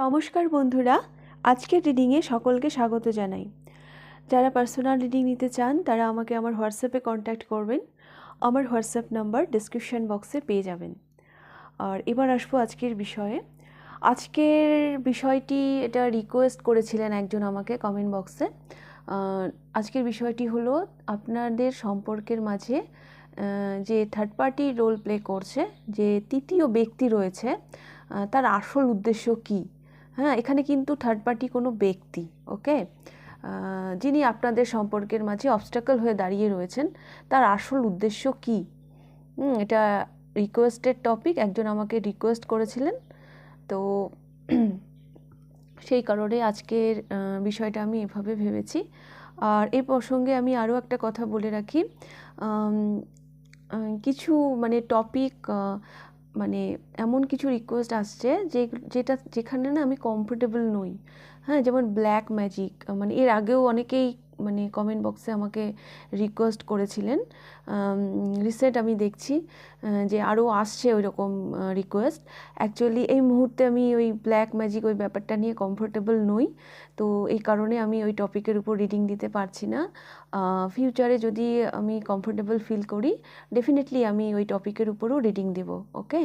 নমস্কার বন্ধুরা, আজকের রিডিংয়ে সকলকে স্বাগত জানাই। যারা পার্সোনাল রিডিং নিতে চান তারা আমাকে আমার হোয়াটসঅ্যাপে কন্ট্যাক্ট করবেন। আমার হোয়াটসঅ্যাপ নাম্বার ডেসক্রিপশন বক্সে পেয়ে যাবেন। আর এবার আসবো আজকের বিষয়ে। আজকের বিষয়টি এটা রিকোয়েস্ট করেছিলেন একজন আমাকে কমেন্ট বক্সে। আজকের বিষয়টি হলো আপনাদের সম্পর্কের মাঝে যে থার্ড পার্টি রোল প্লে করছে, যে তৃতীয় ব্যক্তি রয়েছে, তার আসল উদ্দেশ্য কী। হ্যাঁ, এখানে কিন্তু থার্ড পার্টি কোনো ব্যক্তি, ওকে, যিনি আপনাদের সম্পর্কের মাঝে অবস্টাকল হয়ে দাঁড়িয়ে রয়েছেন, তার আসল উদ্দেশ্য কী। এটা রিকোয়েস্টেড টপিক, একজন আমাকে রিকোয়েস্ট করেছিলেন, তো সেই কারণে আজকের বিষয়টা আমি এভাবে ভেবেছি। আর এই প্রসঙ্গে আমি আরও একটা কথা বলে রাখি, কিছু টপিক মানে এমন কিছু রিকোয়েস্ট আসছে যেখানে না আমি কমফোর্টেবল নই। হ্যাঁ, যেমন ব্ল্যাক ম্যাজিক, এর আগেও অনেকেই কমেন্ট বক্সে আমাকে রিকোয়েস্ট করেছিলেন। রিসেন্ট আমি দেখছি যে আরও আসছে ওই রকম রিকোয়েস্ট। অ্যাকচুয়ালি এই মুহূর্তে আমি ওই ব্ল্যাক ম্যাজিক ওই ব্যাপারটা নিয়ে কমফোর্টেবল নই, তো এই কারণে আমি ওই টপিকের উপর রিডিং দিতে পারছি না। ফিউচারে যদি আমি কমফোর্টেবল ফিল করি, ডেফিনেটলি আমি ওই টপিকের উপরও রিডিং দেব, ওকে।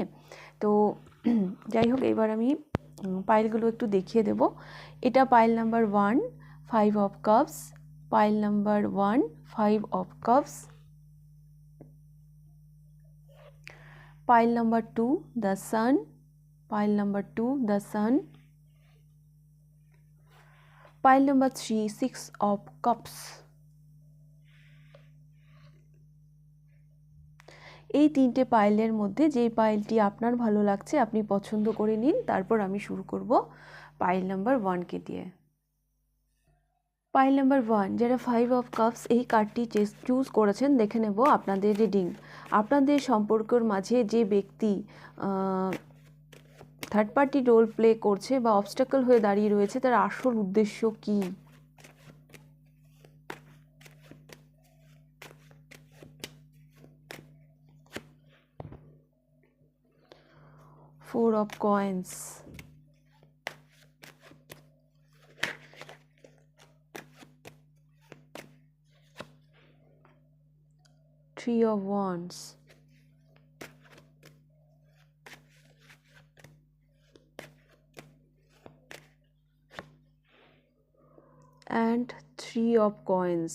তো যাই হোক, এবার আমি পাইলগুলো একটু দেখিয়ে দেব। এটা pile number 1, 5 of cups, pile number 1, 5 of cups, pile number 2, the sun, pile number 2, the sun, pile number 3, 6 of cups. এই তিনটে পাইলের মধ্যে যেই পাইলটি আপনার ভালো লাগছে আপনি পছন্দ করে নিন, তারপর আমি শুরু করব পাইল নাম্বার 1কে দিয়ে। পাইল নাম্বার 1, যারা 5 অফ কাপস এই কার্ডটি চুজ করেছেন, দেখে নেব আপনাদের রিডিং। আপনাদের সম্পর্কের মাঝে যে ব্যক্তি থার্ড পার্টি রোল প্লে করছে বা অবস্টাকল হয়ে দাঁড়িয়ে রয়েছে, তার আসল উদ্দেশ্য কী। Four of coins, Three of wands, and 3 of coins,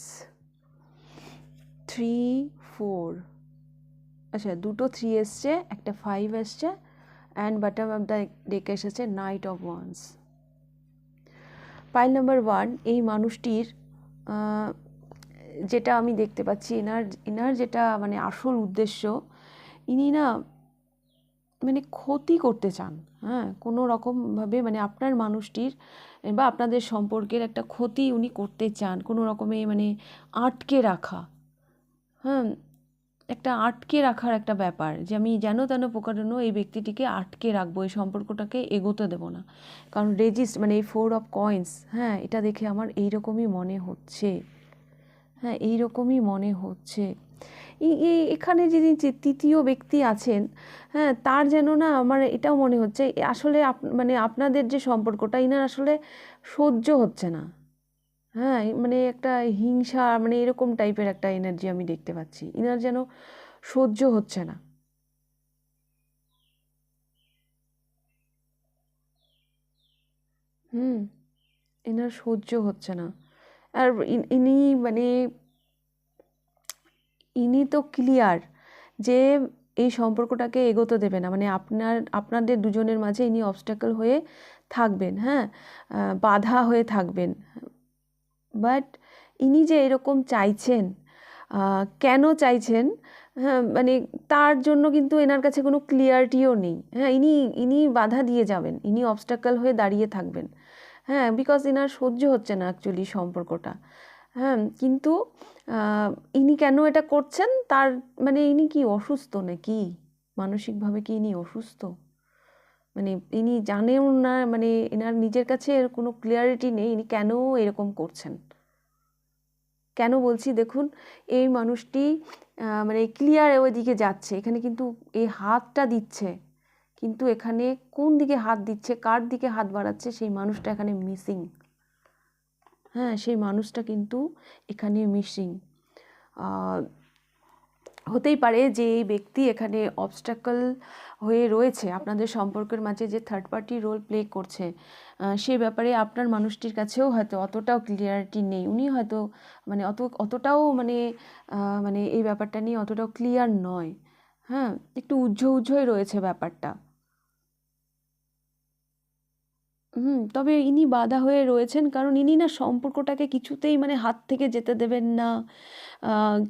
3, 4। আচ্ছা, দুটো 3 এসছে, একটা 5 এসছে, and bottom of the deck এসেছে knight of wands. Pile number 1, এই মানুষটির যেটা আমি দেখতে পাচ্ছি, এনার যেটা আসল উদ্দেশ্য, ইনি না ক্ষতি করতে চান। হ্যাঁ, কোনো রকমভাবে আপনার মানুষটির বা আপনাদের সম্পর্কের একটা ক্ষতি উনি করতে চান, কোনো রকমে আটকে রাখা। হ্যাঁ, একটা আটকে রাখার একটা ব্যাপার, যে আমি যেন তেন প্রকারেণ এই ব্যক্তিটিকে আটকে রাখবো, এই সম্পর্কটাকে এগোতে দেবো না। কারণ রেজিস্ট এই 4 অফ কয়েন্স, হ্যাঁ, এটা দেখে আমার এইরকমই মনে হচ্ছে। হ্যাঁ, এইরকমই মনে হচ্ছে। এখানে যিনি তৃতীয় ব্যক্তি আছেন, হ্যাঁ, তার যেন না আমার এটাও মনে হচ্ছে আসলে আপনাদের যে সম্পর্কটা, ইনার আসলে সহ্য হচ্ছে না। হ্যাঁ, একটা হিংসা এরকম টাইপের একটা এনার্জি আমি দেখতে পাচ্ছি। ইনার যেন সহ্য হচ্ছে না। এনার সহ্য হচ্ছে না। আর ইনি ইনি তো ক্লিয়ার যে এই সম্পর্কটাকে এগোতে দেবে না, আপনাদের দুজনের মাঝে ইনি অবস্টাকল হয়ে থাকবেন। হ্যাঁ, বাধা হয়ে থাকবেন। বাট ইনি যে এরকম চাইছেন, কেন চাইছেন, হ্যাঁ, তার জন্য কিন্তু এনার কাছে কোনো ক্লিয়ারিটিও নেই। হ্যাঁ, ইনি বাধা দিয়ে যাবেন, ইনি অবস্টাকল হয়ে দাঁড়িয়ে থাকবেন। হ্যাঁ, বিকজ এনার সহ্য হচ্ছে না অ্যাকচুয়ালি সম্পর্কটা। হ্যাঁ, কিন্তু ইনি কেন এটা করছেন, তার ইনি কি অসুস্থ নাকি? মানসিকভাবে কি ইনি অসুস্থ? ইনি জানেও না, এনার নিজের কাছে এর কোনো ক্লিয়ারিটি নেই ইনি কেন এরকম করছেন। কেন বলছি দেখুন, এই মানুষটি ক্লিয়ার ওইদিকে যাচ্ছে, এখানে কিন্তু এই হাতটা দিচ্ছে, কিন্তু এখানে কোন দিকে হাত দিচ্ছে, কার দিকে হাত বাড়াচ্ছে, সেই মানুষটা এখানে মিসিং। হ্যাঁ, সেই মানুষটা কিন্তু এখানে মিসিং। হতেই পারে যে এই ব্যক্তি এখানে অবস্ট্যাকল হয়ে রয়েছে, আপনাদের সম্পর্কের মাঝে যে থার্ড পার্টি রোল প্লে করছে, সে ব্যাপারে আপনার মানুষটির কাছেও হয়তো অতটাও ক্লিয়ারিটি নেই। উনি হয়তো মানে অতটাও মানে এই ব্যাপারটা নিয়ে অতটাও ক্লিয়ার নয়। হ্যাঁ, একটু উজ্জ্বই রয়েছে ব্যাপারটা। তবে ইনি বাধা হয়ে রয়েছেন, কারণ ইনি না সম্পর্কটাকে কিছুতেই মানে হাত থেকে যেতে দেবেন না।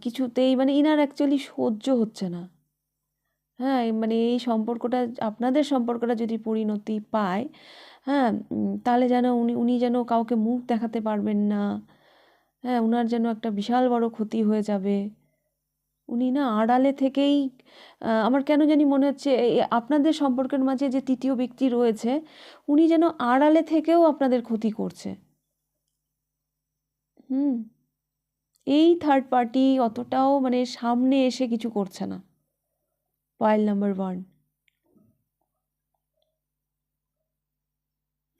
কিছুতেই মানে ইনার অ্যাকচুয়ালি সহ্য হচ্ছে না। হ্যাঁ, মানে এই সম্পর্কটা, আপনাদের সম্পর্কটা যদি পরিণতি পায়, হ্যাঁ, তাহলে যেন উনি যেন কাউকে মুখ দেখাতে পারবেন না। হ্যাঁ, উনার যেন একটা বিশাল বড় ক্ষতি হয়ে যাবে। উনি না আড়ালে থেকেই, আমার কেন জানি মনে হচ্ছে আপনাদের সম্পর্কের মাঝে যে তৃতীয় ব্যক্তি রয়েছে, উনি যেন আড়ালে থেকেও আপনাদের ক্ষতি করছে। হুম এই থার্ড পার্টি অতটাও মানে সামনে এসে কিছু করছে না। Point number 1।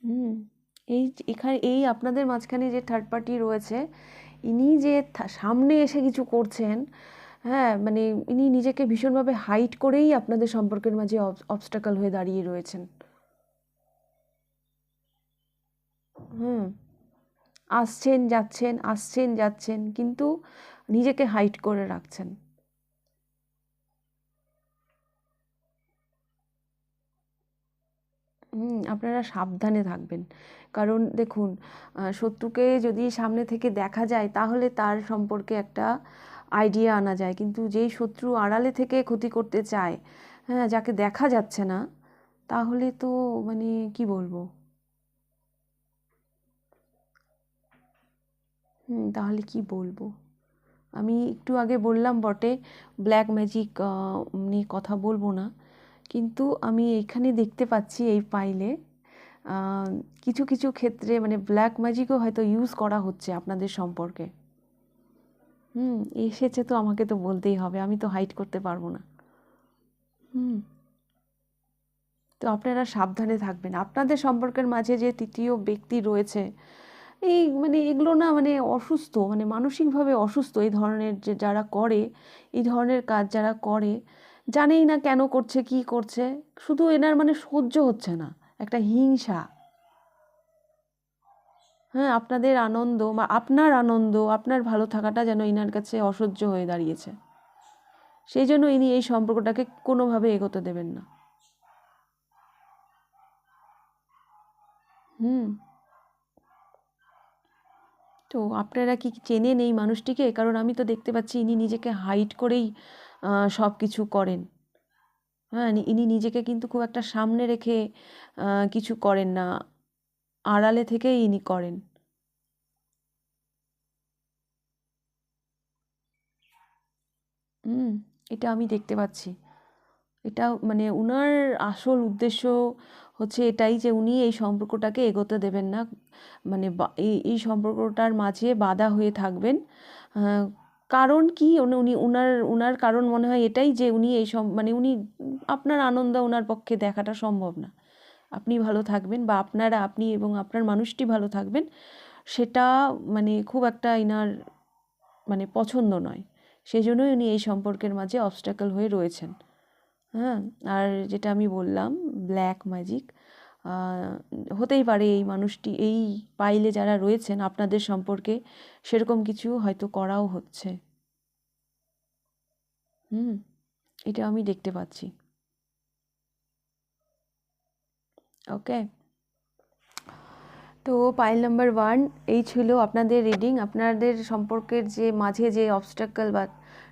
হুম এই আপনাদের মাঝখানে যে থার্ড পার্টি রয়েছে, ইনি যে সামনে এসে কিছু করছেন, হ্যাঁ, মানে ইনি নিজেকে ভীষণভাবে হাইড করেই আপনাদের সম্পর্কের মাঝে অবস্টাকল হয়ে দাঁড়িয়ে রয়েছেন। হুম আসছেন যাচ্ছেন, কিন্তু নিজেকে হাইড করে রাখছেন। আপনারা সাবধানে থাকবেন, কারণ দেখুন, শত্রুকে যদি সামনে থেকে দেখা যায় তাহলে তার সম্পর্কে একটা আইডিয়া আনা যায়, কিন্তু যেই শত্রু আড়ালে থেকে ক্ষতি করতে চায়, হ্যাঁ, যাকে দেখা যাচ্ছে না, তাহলে তো মানে কি বলবো, তাহলে কি বলবো, আমি একটু আগে বললাম বটে ব্ল্যাক ম্যাজিক নিয়ে কথা বলবো না, কিন্তু আমি এখানে দেখতে পাচ্ছি এই ফাইলে কিছু কিছু ক্ষেত্রে মানে ব্ল্যাক ম্যাজিকও হয়তো ইউজ করা হচ্ছে আপনাদের সম্পর্কে। এসেছে তো আমাকে তো বলতেই হবে, আমি তো হাইড করতে পারবো না। হুম তো আপনারা সাবধানে থাকবেন। আপনাদের সম্পর্কের মাঝে যে তৃতীয় ব্যক্তি রয়েছে, এই মানে এগুলো না মানে অসুস্থ, মানে মানসিকভাবে অসুস্থ। এই ধরনের যে যারা করে, এই ধরনের কাজ যারা করে, জানেই না কেন করছে, কি করছে, শুধু এনার মানে সহ্য হচ্ছে না, একটা হিংসা। হ্যাঁ, আপনাদের আনন্দ বা আপনার ভালো থাকাটা যেন ইনার কাছে অসহ্য হয়ে দাঁড়িয়েছে। সেই জন্য ইনি এই সম্পর্কটাকে কোনোভাবে এগোতে দেবেন না। হুম তো আপনারা কি চেনেন এই মানুষটিকে? কারণ আমি তো দেখতে পাচ্ছি ইনি নিজেকে হাইড করেই সব কিছু করেন। হ্যাঁ, ইনি নিজেকে কিন্তু খুব একটা সামনে রেখে কিছু করেন না, আড়ালে থেকেই ইনি করেন। হুম এটা আমি দেখতে পাচ্ছি। এটা মানে উনার আসল উদ্দেশ্য হচ্ছে এটাই যে উনি এই সম্পর্কটাকে এগোতে দেবেন না, মানে এই সম্পর্কটার মাঝে বাধা হয়ে থাকবেন। কারণ কি, উনি উনার উনার কারণ মনে হয় এটাই যে উনি মানে উনি আপনার আনন্দ ওনার পক্ষে দেখাটা সম্ভব না। আপনি ভালো থাকবেন বা আপনি এবং আপনার মানুষটি ভালো থাকবেন, সেটা মানে খুব একটা ইনার মানে পছন্দ নয়। সেই জন্যই উনি এই সম্পর্কের মাঝে অবস্ট্যাকল হয়ে রয়েছেন। হ্যাঁ, আর যেটা আমি বললাম ব্ল্যাক ম্যাজিক, হতেই পারে এই মানুষটি এই পাইলে যারা রয়েছেন আপনাদের সম্পর্কে সেরকম কিছু হয়তো করাও হচ্ছে। হুম এটা আমি দেখতে পাচ্ছি। ওকে, তো পাইল নাম্বার 1 এই ছিল আপনাদের রিডিং। আপনাদের সম্পর্কের যে মাঝে যে অবস্ট্যাকল বা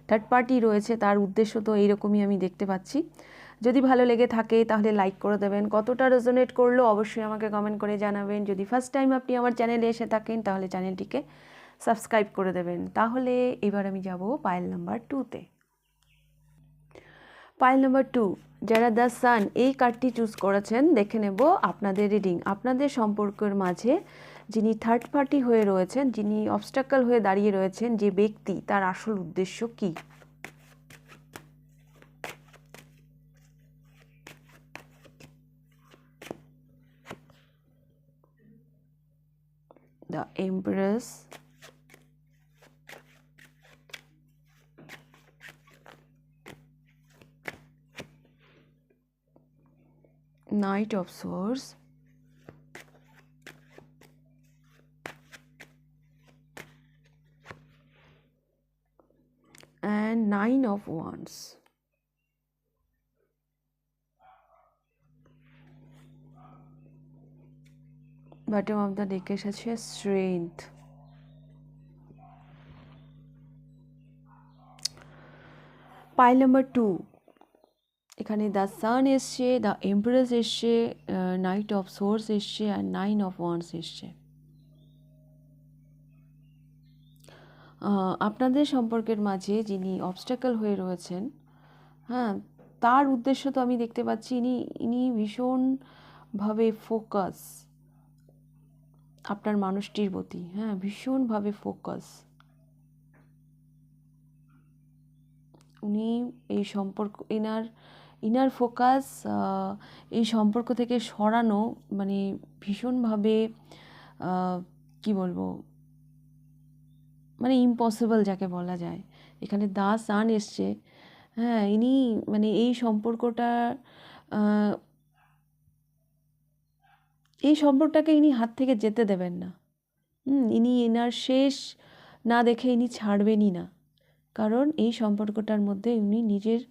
থার্ড পার্টি রয়েছে তার উদ্দেশ্য তো এইরকমই আমি দেখতে পাচ্ছি। যদি ভালো লেগে থাকে তাহলে লাইক করে দেবেন, কতটা রেজোনেট করলো অবশ্যই আমাকে কমেন্ট করে জানাবেন। যদি ফার্স্ট টাইম আপনি আমার চ্যানেলে এসে থাকেন তাহলে চ্যানেলটিকে সাবস্ক্রাইব করে দেবেন। তাহলে এবার আমি যাব পাইল নাম্বার 2তে। পাইল নাম্বার 2, যারা দ্য সান এই কার্ডটি চুজ করেছেন, দেখে নেব আপনাদের রিডিং। আপনাদের সম্পর্কের মাঝে যিনি থার্ড পার্টি হয়ে রয়েছেন, যিনি অবস্ট্যাকল হয়ে দাঁড়িয়ে রয়েছেন, যে ব্যক্তি, তার আসল উদ্দেশ্য কী। the Empress, Knight of Swords, and Nine of Wands. Bottom of the deck এসেছে Strength. Pile number 2, এখানে দ্য সান এসছে, দ্য এমপ্রেস এসছে, নাইট অফ সোর্স এসছে, আর 9 অফ ওয়ান্ডস এসছে। আপনাদের সম্পর্কের মাঝে যিনি অবস্ট্যাকল হয়ে রয়েছেন, হ্যাঁ, তার উদ্দেশ্য তো আমি দেখতে পাচ্ছি ইনি ভীষণভাবে ফোকাস আপনার মানুষটির প্রতি, হ্যাঁ, ভীষণভাবে ফোকাস। উনি এই সম্পর্ক ইনার ফোকাস এই সম্পর্ক থেকে সরানো মানে ভীষণভাবে কি বলবো, মানে ইম্পসিবল যাকে বলা যায়। এখানে দা সান এসছে, হ্যাঁ, ইনি মানে এই সম্পর্কটাকে ইনি হাত থেকে যেতে দেবেন না। ইনি এনার শেষ না দেখে ইনি ছাড়বেনই না, কারণ এই সম্পর্কটার মধ্যে উনি নিজের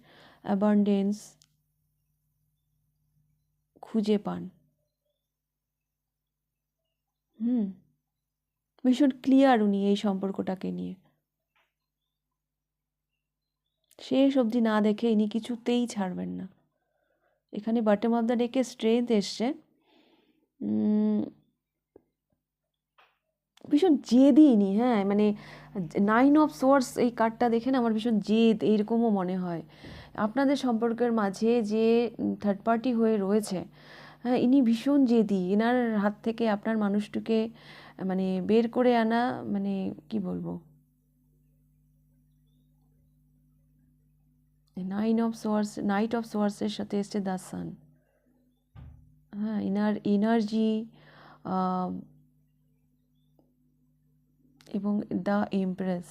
অ্যাবান্ডেন্স খুঁজে পান। ভীষণ ক্লিয়ার উনি এই সম্পর্কটাকে নিয়ে, শেষ অবধি না দেখে ইনি কিছুতেই ছাড়বেন না। এখানে বটম অফ দ্য ডেকে স্ট্রেংথ এসছে, ভীষণ জেদি ইনি, হ্যাঁ, মানে 9 অফ সোর্স এই কার্ডটা দেখে না আমার ভীষণ জেদ এইরকমও মনে হয়। আপনাদের সম্পর্কের মাঝে যে থার্ড পার্টি হয়ে রয়েছে, হ্যাঁ, ইনি ভীষণ জেদি। এনার হাত থেকে আপনার মানুষটিকে মানে বের করে আনা, মানে কি বলবো, 9 অফ সোয়ার্স, নাইট অফ সোয়ার্সের সাথে এসছে দ্য সান, হ্যাঁ, এনার এনার্জি এবং দ্য এমপ্রেস।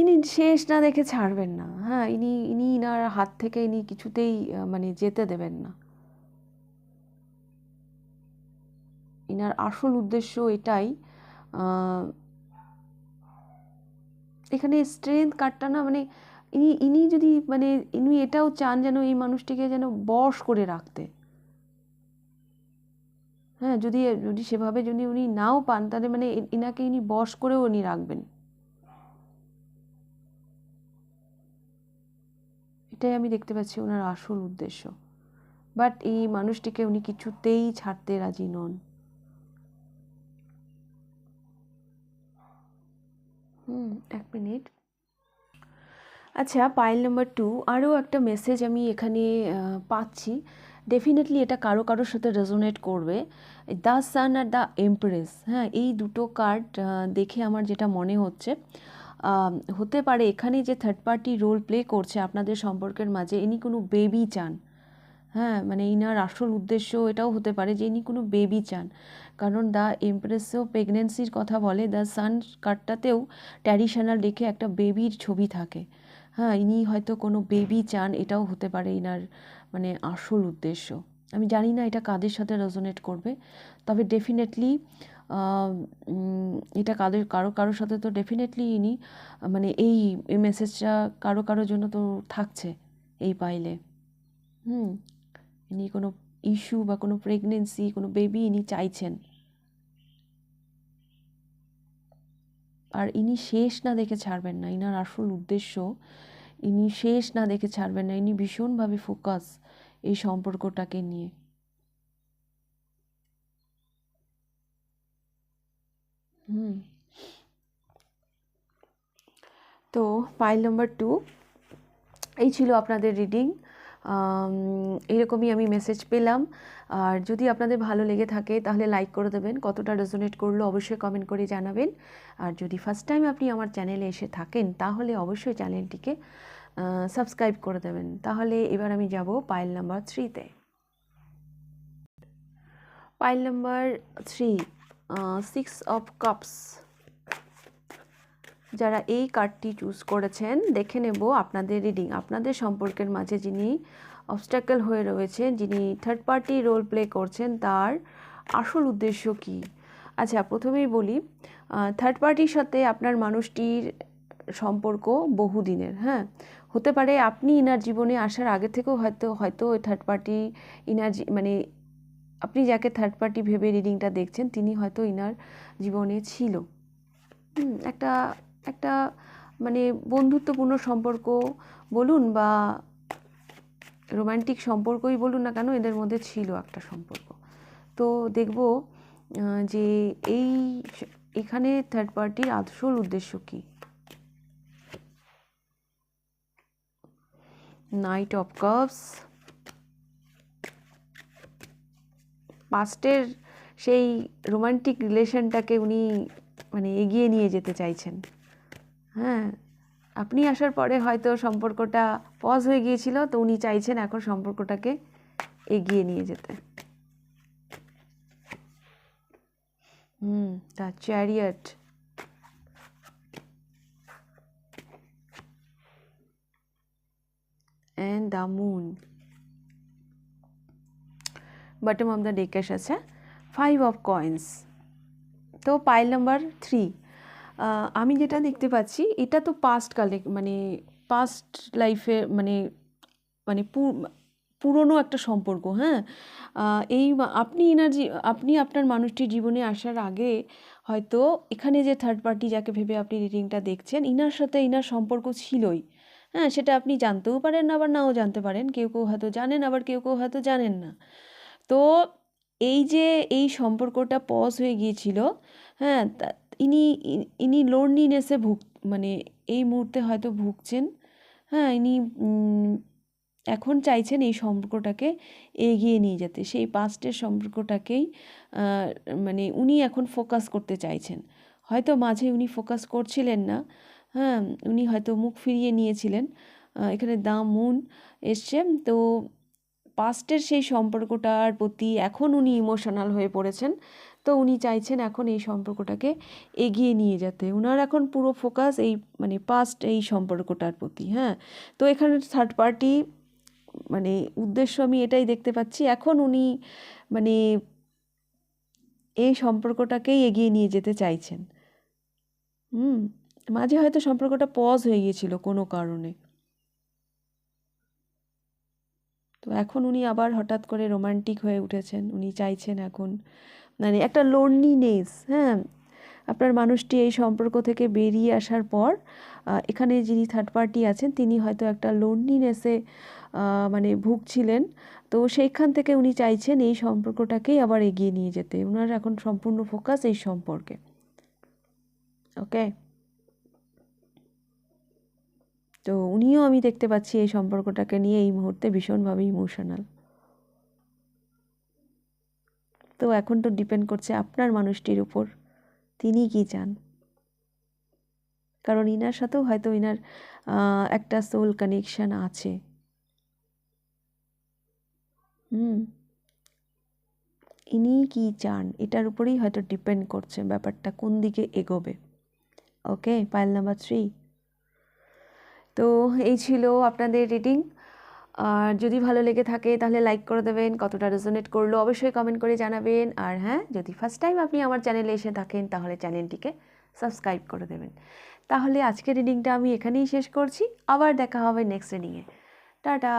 ইনি শেষ না দেখে ছাড়বেন না, হ্যাঁ, ইনি ইনার হাত থেকে ইনি কিছুতেই মানে যেতে দেবেন না। ইনার আসল উদ্দেশ্য এটাই। এখানে স্ট্রেংথ কার্ডটা না, মানে ইনি যদি মানে ইনি এটাও চান যেন এই মানুষটিকে যেন বশ করে রাখতে, হ্যাঁ, যদি সেভাবে যদি উনি নাও পান, তাহলে মানে ইনাকে ইনি বশ করেও উনি রাখবেন, এটাই আমি দেখতে পাচ্ছি ওনার আসল উদ্দেশ্য। বাট এই মানুষটিকে উনি কিছুতেই ছাড়তে রাজি নন। এক মিনিট। আচ্ছা, পাইল নাম্বার 2, আরও একটা মেসেজ আমি এখানে পাচ্ছি। ডেফিনেটলি এটা কারোর সাথে রেজোনেট করবে। The sun are the empress, হ্যাঁ, এই দুটো কার্ড দেখে আমার যেটা মনে হচ্ছে, হতে পারে এখানে যে থার্ড পার্টি রোল প্লে করছে আপনাদের সম্পর্কের মাঝে, ইনি কোনো বেবি চান, হ্যাঁ, মানে ইনার আসল উদ্দেশ্য এটাও হতে পারে যে ইনি কোনো বেবি চান, কারণ দ্য এমপ্রেসেও প্রেগনেন্সির কথা বলে, দ্য সান কার্ডটাতেও ট্র্যাডিশনাল রেখে একটা বেবির ছবি থাকে, হ্যাঁ, ইনি হয়তো কোনো বেবি চান, এটাও হতে পারে ইনার মানে আসল উদ্দেশ্য। আমি জানি না এটা কাদের সাথে রেজোনেট করবে, তবে ডেফিনেটলি এটা কারোর সাথে তো ডেফিনেটলি ইনি মানে এই মেসেজটা কারোর জন্য তো থাকছে এই পাইলে। ইনি কোনো ইস্যু বা কোনো প্রেগনেন্সি, কোনো বেবি ইনি চাইছেন, আর ইনি শেষ না দেখে ছাড়বেন না। ইনার আসল উদ্দেশ্য ইনি শেষ না দেখে ছাড়বেন না, ইনি ভীষণভাবে ফোকাস এই সম্পর্কটাকে নিয়ে। তো পাইল নাম্বার 2 এই ছিল আপনাদের রিডিং। এরকমই আমি মেসেজ পেলাম। আর যদি আপনাদের ভালো লেগে থাকে তাহলে লাইক করে দেবেন, কতটা রেজোনেট করলো অবশ্যই কমেন্ট করে জানাবেন। আর যদি ফার্স্ট টাইম আপনি আমার চ্যানেলে এসে থাকেন তাহলে অবশ্যই চ্যানেলটিকে সাবস্ক্রাইব করে দেবেন। তাহলে এবার আমি যাব পাইল নাম্বার 3-তে। Pile number 3, 6 of cups. যারা এই কার্ডটি চুজ করেছেন, দেখে নেব আপনাদের রিডিং, আপনাদের সম্পর্কের মাঝে যিনি অবস্ট্যাকল হয়ে রয়েছেন, যিনি থার্ড পার্টি রোল প্লে করছেন, তার আসল উদ্দেশ্য কী। আচ্ছা, প্রথমেই বলি, থার্ড পার্টির সাথে আপনার মানুষটির সম্পর্ক বহুদিনের। হ্যাঁ, হতে পারে আপনি ইনার জীবনে আসার আগে থেকেও হয়তো থার্ড পার্টি ইনার মানে আপনি যাকে থার্ড পার্টি ভেবে রিডিংটা দেখছেন, তিনি হয়তো ইনার জীবনে ছিল। একটা মানে বন্ধুত্বপূর্ণ সম্পর্ক বলুন বা রোমান্টিক সম্পর্কই বলুন না কেন, এদের মধ্যে ছিল একটা সম্পর্ক। তো দেখব যে এখানে থার্ড পার্টির আসল উদ্দেশ্য কী। নাইট অফ কাপস, পাস্টের সেই রোমান্টিক রিলেশনটাকে উনি মানে এগিয়ে নিয়ে যেতে চাইছেন। হ্যাঁ, আপনি আসার পরে হয়তো সম্পর্কটা পজ হয়ে গিয়েছিল, তো উনি চাইছেন এখন সম্পর্কটাকে এগিয়ে নিয়ে যেতে। The chariot, and the moon. Bottom of the day আছে 5 অফ কয়েন্স। তো পাইল নাম্বার 3, আমি যেটা দেখতে পাচ্ছি, এটা তো পাস্ট কালে মানে পাস্ট লাইফে মানে মানে পুরনো একটা সম্পর্ক। হ্যাঁ, এই আপনি আপনার মানুষটির জীবনে আসার আগে হয়তো এখানে যে থার্ড পার্টি যাকে ভেবে আপনি রিডিংটা দেখছেন, ইনার সাথে ইনার সম্পর্ক ছিলই। হ্যাঁ, সেটা আপনি জানতেও পারেন, আবার নাও জানতে পারেন, কেউ কেউ হয়তো জানেন, আবার কেউ কেউ হয়তো জানেন না। তো এই যে এই সম্পর্কটা পজ হয়ে গিয়েছিল, হ্যাঁ, ইনি লোনলিনেসে মানে এই মুহূর্তে হয়তো ভুগছেন। হ্যাঁ, ইনি এখন চাইছেন এই সম্পর্কটাকে এগিয়ে নিয়ে যেতে, সেই পাস্টের সম্পর্কটাকেই মানে উনি এখন ফোকাস করতে চাইছেন। হয়তো মাঝে উনি ফোকাস করছিলেন না। হ্যাঁ, উনি হয়তো মুখ ফিরিয়ে নিয়েছিলেন। এখানে দ্য মুন এসছে, তো পাস্টের সেই সম্পর্কটার প্রতি এখন উনি ইমোশনাল হয়ে পড়েছেন। তো উনি চাইছেন এখন এই সম্পর্কটাকে এগিয়ে নিয়ে যেতে। উনার এখন পুরো ফোকাস এই মানে পাস্ট এই সম্পর্কটার প্রতি। হ্যাঁ, তো এখানে থার্ড পার্টি মানে উদ্দেশ্য আমি এটাই দেখতে পাচ্ছি, এখন উনি মানে এই সম্পর্কটাকেই এগিয়ে নিয়ে যেতে চাইছেন। মাঝে হয়তো সম্পর্কটা পজ হয়ে গিয়েছিল কোনো কারণে, তো এখন উনি আবার হঠাৎ করে রোমান্টিক হয়ে উঠেছেন। উনি চাইছেন এখন মানে একটা লোনলিনেস। হ্যাঁ, আপনার মানুষটি এই সম্পর্ক থেকে বেরিয়ে আসার পর এখানে যিনি থার্ড পার্টি আছেন, তিনি হয়তো একটা লোনলিনেসে মানে ভুগছিলেন। তো সেইখান থেকে উনি চাইছেন এই সম্পর্কটাকেই আবার এগিয়ে নিয়ে যেতে। ওনার এখন সম্পূর্ণ ফোকাস এই সম্পর্কে। ওকে, তো উনিও আমি দেখতে পাচ্ছি এই সম্পর্কটাকে নিয়ে এই মুহূর্তে ভীষণভাবে ইমোশনাল। তো এখন তো ডিপেন্ড করছে আপনার মানুষটির উপর, তিনি কি চান। কারণ ইনার সাথেও হয়তো ইনার একটা সোল কানেকশন আছে। ইনি কি চান এটার উপরেই হয়তো ডিপেন্ড করছে ব্যাপারটা কোন দিকে এগোবে। ওকে, পাইল নাম্বার 3। তো এই ছিল আপনাদের রিডিং। আর যদি ভালো লেগে থাকে তাহলে লাইক করে দেবেন, কতটা রেজোনেট করলো অবশ্যই কমেন্ট করে জানাবেন। আর হ্যাঁ, যদি ফার্স্ট টাইম আপনি আমার চ্যানেলে এসে থাকেন তাহলে চ্যানেলটিকে সাবস্ক্রাইব করে দেবেন। তাহলে আজকের রিডিংটা আমি এখানেই শেষ করছি, আবার দেখা হবে নেক্সট রিডিংয়ে। টাটা।